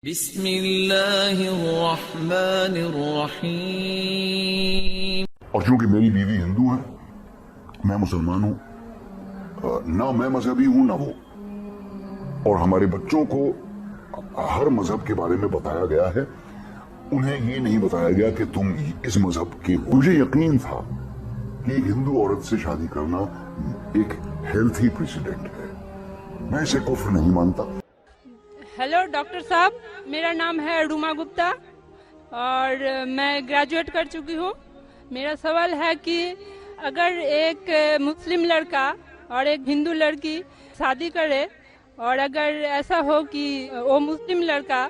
بسم اللہ الرحمن الرحیم۔ اور چونکہ میری بیوی ہندو ہے، میں مسلمان ہوں، نہ میں مذہبی ہوں نہ وہ، اور ہمارے بچوں کو ہر مذہب کے بارے میں بتایا گیا ہے، انہیں یہ نہیں بتایا گیا کہ تم اس مذہب کے ہو۔ مجھے یقین تھا کہ ایک ہندو عورت سے شادی کرنا ایک ہیلتھی پریسیڈنٹ ہے، میں اسے کفر نہیں مانتا۔ ہیلو ڈاکٹر صاحب، میرا نام ہے روما گپتا اور میں گریجویٹ کر چکی ہوں۔ میرا سوال ہے کہ اگر ایک مسلم لڑکا اور ایک ہندو لڑکی شادی کرے، اور اگر ایسا ہو کہ وہ مسلم لڑکا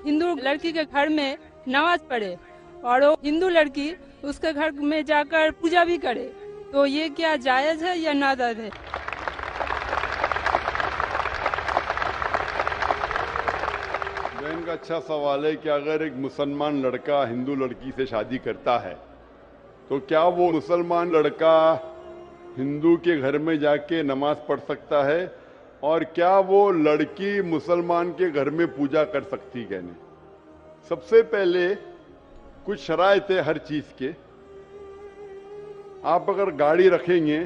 ہندو لڑکی کے گھر میں نماز پڑھے اور وہ ہندو لڑکی اس کے گھر میں جا کر پوجا بھی کرے، تو یہ کیا جائز ہے یا ناجائز ہے؟ بہن کا اچھا سوال ہے کہ اگر ایک مسلمان لڑکا ہندو لڑکی سے شادی کرتا ہے تو کیا وہ مسلمان لڑکا ہندو کے گھر میں جا کے نماز پڑھ سکتا ہے، اور کیا وہ لڑکی مسلمان کے گھر میں پوجا کر سکتی کہ نہیں؟ سب سے پہلے کچھ شرائط ہے ہر چیز کے۔ آپ اگر گاڑی رکھیں گے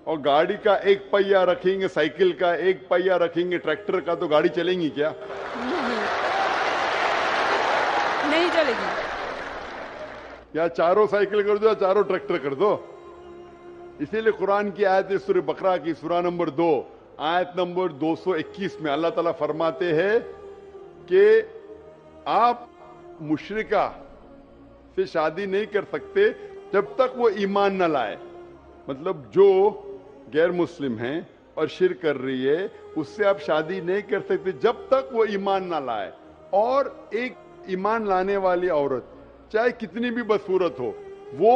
اور گاڑی کا ایک پہیہ رکھیں گے، سائیکل کا ایک پہیہ رکھیں گے، ٹریکٹر کا، تو گاڑی چلیں گی کیا؟ نہیں چلے گی۔ یا چاروں سائیکل کر دو یا چاروں ٹریکٹر کر دو۔ اسی لیے قرآن کی آیت ہے سورہ بقرہ کی سورہ نمبر 2 آیت نمبر 221 میں اللہ تعالیٰ فرماتے ہیں کہ آپ مشرکہ سے شادی نہیں کر سکتے جب تک وہ ایمان نہ لائے۔ مطلب جو غیر مسلم ہیں اور شرک کر رہی ہے اس سے آپ شادی نہیں کر سکتے جب تک وہ ایمان نہ لائے۔ اور ایک ایمان لانے والی عورت چاہے کتنی بھی بدصورت ہو، وہ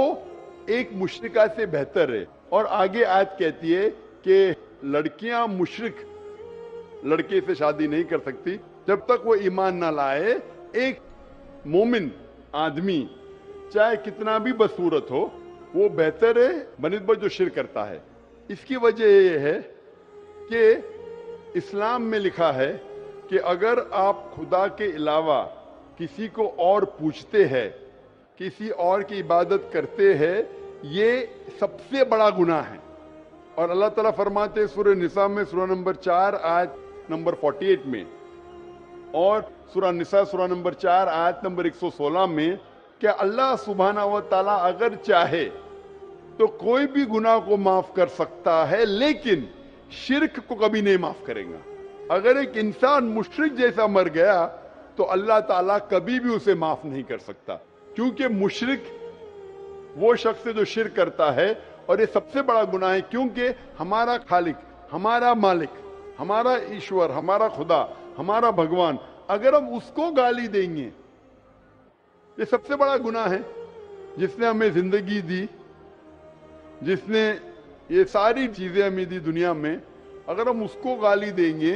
ایک مشرکہ سے بہتر ہے۔ اور آگے آیت کہتی ہے کہ لڑکیاں مشرک لڑکے سے شادی نہیں کر سکتی جب تک وہ ایمان نہ لائے۔ ایک مومن آدمی چاہے کتنا بھی بدصورت ہو، وہ بہتر ہے بنسبت جو شرک کرتا ہے۔ اس کی وجہ یہ ہے کہ اسلام میں لکھا ہے کہ اگر آپ خدا کے علاوہ کسی کو اور پوچھتے ہیں، کسی اور کی عبادت کرتے ہیں، یہ سب سے بڑا گناہ ہے۔ اور اللہ تعالیٰ فرماتے ہیں سورہ نساء میں سورہ نمبر 4 آیت نمبر 48 میں، اور سورہ نساء سورہ نمبر 4 آیت نمبر 116 میں کہ اللہ سبحانہ و تعالیٰ اگر چاہے تو کوئی بھی گناہ کو معاف کر سکتا ہے، لیکن شرک کو کبھی نہیں معاف کرے گا۔ اگر ایک انسان مشرک جیسا مر گیا تو اللہ تعالیٰ کبھی بھی اسے معاف نہیں کر سکتا، کیونکہ مشرک وہ شخص ہے جو شرک کرتا ہے، اور یہ سب سے بڑا گناہ ہے، کیونکہ ہمارا خالق، ہمارا مالک، ہمارا ایشور، ہمارا خدا، ہمارا بھگوان، اگر ہم اس کو گالی دیں گے، یہ سب سے بڑا گناہ ہے۔ جس نے ہمیں زندگی دی، جس نے یہ ساری چیزیں ہمیں دی دنیا میں، اگر ہم اس کو گالی دیں گے،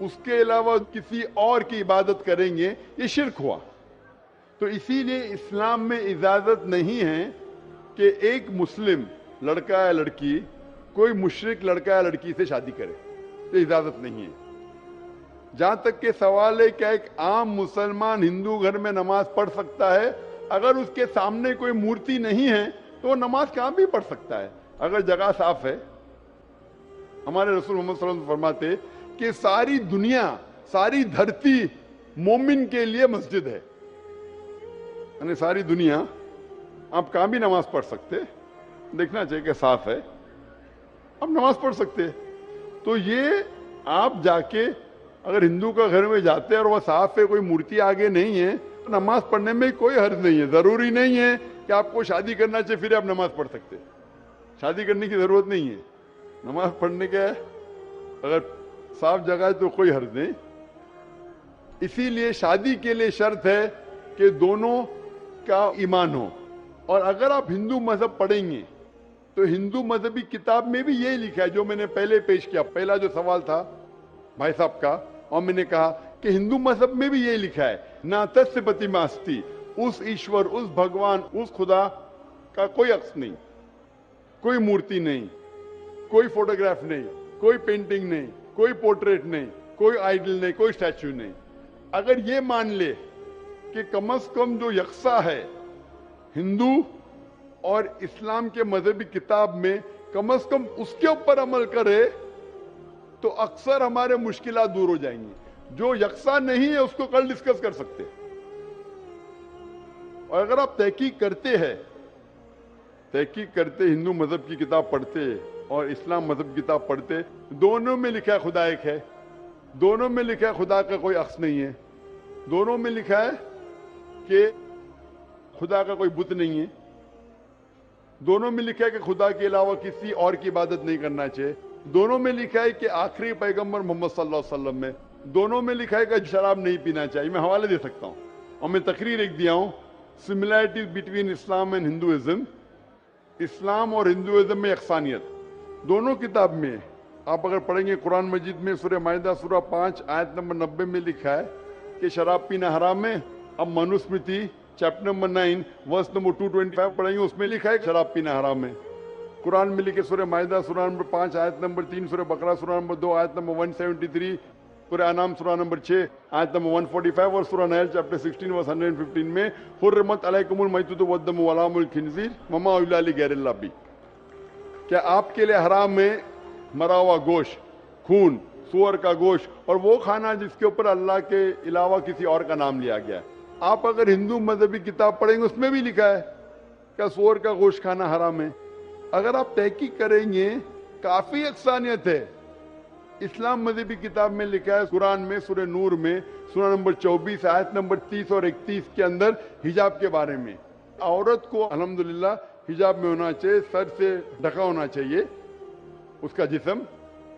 اس کے علاوہ کسی اور کی عبادت کریں گے، یہ شرک ہوا۔ تو اسی لیے اسلام میں اجازت نہیں ہے کہ ایک مسلم لڑکا یا لڑکی کوئی مشرک لڑکا یا لڑکی سے شادی کرے، یہ اجازت نہیں ہے۔ جہاں تک کہ سوال ہے کہ ایک عام مسلمان ہندو گھر میں نماز پڑھ سکتا ہے، اگر اس کے سامنے کوئی مورتی نہیں ہے تو وہ نماز کہاں بھی پڑھ سکتا ہے اگر جگہ صاف ہے۔ ہمارے رسول محمد صلی اللہ علیہ وسلم فرماتے کہ ساری دنیا، ساری دھرتی مومن کے لیے مسجد ہے، یعنی ساری دنیا آپ کہاں بھی نماز پڑھ سکتے، دیکھنا چاہیے کہ صاف ہے، آپ نماز پڑھ سکتے۔ تو یہ آپ جا کے اگر ہندو کا گھر میں جاتے ہیں اور وہ صاف ہے، کوئی مورتی آگے نہیں ہے، تو نماز پڑھنے میں کوئی حرج نہیں ہے۔ ضروری نہیں ہے کہ آپ کو شادی کرنا چاہیے پھر آپ نماز پڑھ سکتے، شادی کرنے کی ضرورت نہیں ہے، نماز پڑھنے کا اگر صاف جگہ ہے تو کوئی حرج نہیں۔ اسی لیے شادی کے لیے شرط ہے کہ دونوں کا ایمان ہو۔ اور اگر آپ ہندو مذہب پڑھیں گے تو ہندو مذہبی کتاب میں بھی یہی لکھا ہے جو میں نے پہلے پیش کیا، پہلا جو سوال تھا بھائی صاحب کا، اور میں نے کہا کہ ہندو مذہب میں بھی یہی لکھا ہے، نا تسیہ پرتیماستی، اس ایشور، اس بھگوان، اس خدا کا کوئی عکس نہیں، کوئی مورتی نہیں، کوئی فوٹوگراف نہیں، کوئی پینٹنگ نہیں، کوئی پورٹریٹ نہیں، کوئی آئیڈل نہیں، کوئی اسٹیچو نہیں۔ اگر یہ مان لے کہ کم از کم جو یکساں ہے ہندو اور اسلام کے مذہبی کتاب میں، کم از کم اس کے اوپر عمل کرے تو اکثر ہمارے مشکلات دور ہو جائیں گی۔ جو یکساں نہیں ہے اس کو کل ڈسکس کر سکتے، اور اگر آپ تحقیق کرتے ہندو مذہب کی کتاب پڑھتے اور اسلام مذہب کی کتاب پڑھتے، دونوں میں لکھا ہے خدا ایک ہے، دونوں میں لکھا ہے خدا کا کوئی عکس نہیں ہے، دونوں میں لکھا ہے کہ خدا کا کوئی بت نہیں ہے، دونوں میں لکھا ہے کہ خدا کے علاوہ کسی اور کی عبادت نہیں کرنا چاہیے، دونوں میں لکھا ہے کہ آخری پیغمبر محمد صلی اللہ علیہ وسلم میں، دونوں میں لکھا ہے کہ شراب نہیں پینا چاہیے۔ میں حوالے دے سکتا ہوں، اور میں تقریر ایک دیا ہوں، similarities between Islam and Hinduism, اسلام اور ہندوازم میں یکسانیت دونوں کتاب میں۔ آپ اگر پڑھیں گے قرآن مجید میں سورہ مائدہ سورہ 5 آیت نمبر 90 میں لکھا ہے کہ شراب پینا حرام ہے۔ اب Manusmriti chapter number 9 verse number 225 پڑھیں گے، اس میں لکھا ہے کہ شراب پینا حرام ہے۔ قرآن میں لکھے سورہ مائدہ سورہ نمبر 5 آیت نمبر 3، سورہ بقرہ سورہ نمبر 2 آیت نمبر 173، سورہ انعام سورہ نمبر 6 آیت نمبر 145 اور سورہ نحل چیپٹر 16 ورس 115 میں حرمت علیکم المیتۃ والدم ولحم الخنزیر وما اہل لغیر اللہ بھی، کیا آپ کے لیے حرام ہے مرا ہوا گوشت، خون، سور کا گوشت اور وہ کھانا جس کے اوپر اللہ کے علاوہ کسی اور کا نام لیا گیا ہے۔ آپ اگر ہندو مذہبی کتاب پڑھیں گے اس میں بھی لکھا ہے کہ سور کا گوشت کھانا حرام ہے۔ اگر آپ تحقیق کریں گے کافی یکسانیت ہے۔ اسلام مذہبی کتاب میں لکھا ہے قرآن میں سورہ نور میں سورہ نمبر 24 آیت نمبر 30 اور 31 کے اندر حجاب کے بارے میں، عورت کو الحمدللہ حجاب میں ہونا چاہیے، سر سے ڈھکا ہونا چاہیے اس کا جسم،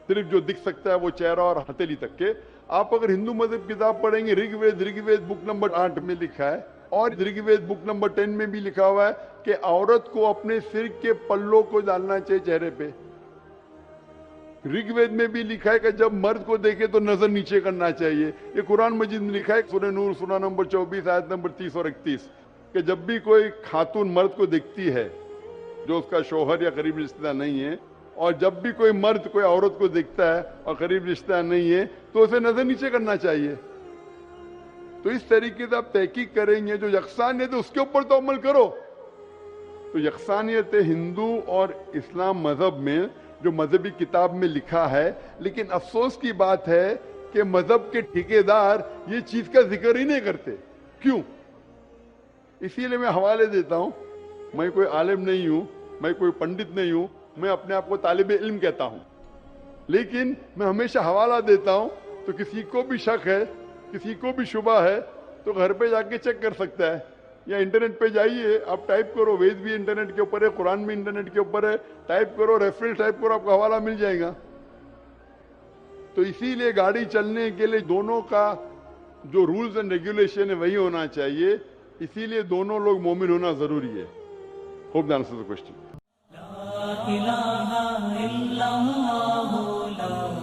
صرف جو دکھ سکتا ہے وہ چہرہ اور ہتھیلی تک کے۔ آپ اگر ہندو مذہب کتاب پڑھیں گے رگ وید بک نمبر 8 میں لکھا ہے، اور رگ وید بک نمبر 10 میں بھی لکھا ہوا ہے کہ عورت کو اپنے سر کے پلوں کو ڈالنا چاہیے چہرے پہ۔ رگ وید میں بھی لکھا ہے کہ جب مرد کو دیکھے تو نظر نیچے کرنا چاہیے۔ یہ قرآن مجید میں لکھا ہے سورہ نور سورہ نمبر 24 آیت نمبر 30 اور 31 کہ جب بھی کوئی خاتون مرد کو دیکھتی ہے جو اس کا شوہر یا قریب رشتہ دار نہیں ہے، اور جب بھی کوئی مرد کوئی عورت کو دیکھتا ہے اور قریب رشتہ دار نہیں ہے تو اسے نظر نیچے کرنا چاہیے۔ تو اس طریقے سے آپ تحقیق کریں گے، جو یکسانیت ہے اس کے اوپر تو عمل کرو۔ تو یکسانیت ہندو اور اسلام مذہب میں جو مذہبی کتاب میں لکھا ہے، لیکن افسوس کی بات ہے کہ مذہب کے ٹھیکیدار یہ چیز کا ذکر ہی نہیں کرتے۔ کیوں؟ اسی لیے میں حوالے دیتا ہوں، میں کوئی عالم نہیں ہوں، میں کوئی پنڈت نہیں ہوں، میں اپنے آپ کو طالب علم کہتا ہوں، لیکن میں ہمیشہ حوالہ دیتا ہوں، تو کسی کو بھی شک ہے، کسی کو بھی شبہ ہے تو گھر پہ جا کے چیک کر سکتا ہے، یا انٹرنیٹ پہ جائیے، آپ ٹائپ کرو، وید بھی انٹرنیٹ کے اوپر ہے، قرآن بھی انٹرنیٹ کے اوپر ہے، ٹائپ کرو، ریفرنس ٹائپ کرو، آپ کو حوالہ مل جائے گا۔ تو اسی لیے گاڑی چلنے کے لیے دونوں کا جو رولز اینڈ ریگولیشن ہے وہی ہونا چاہیے، اسی لیے دونوں لوگ مومن ہونا ضروری ہے۔ Hope that answers the question. لا الہ الا اللہ لا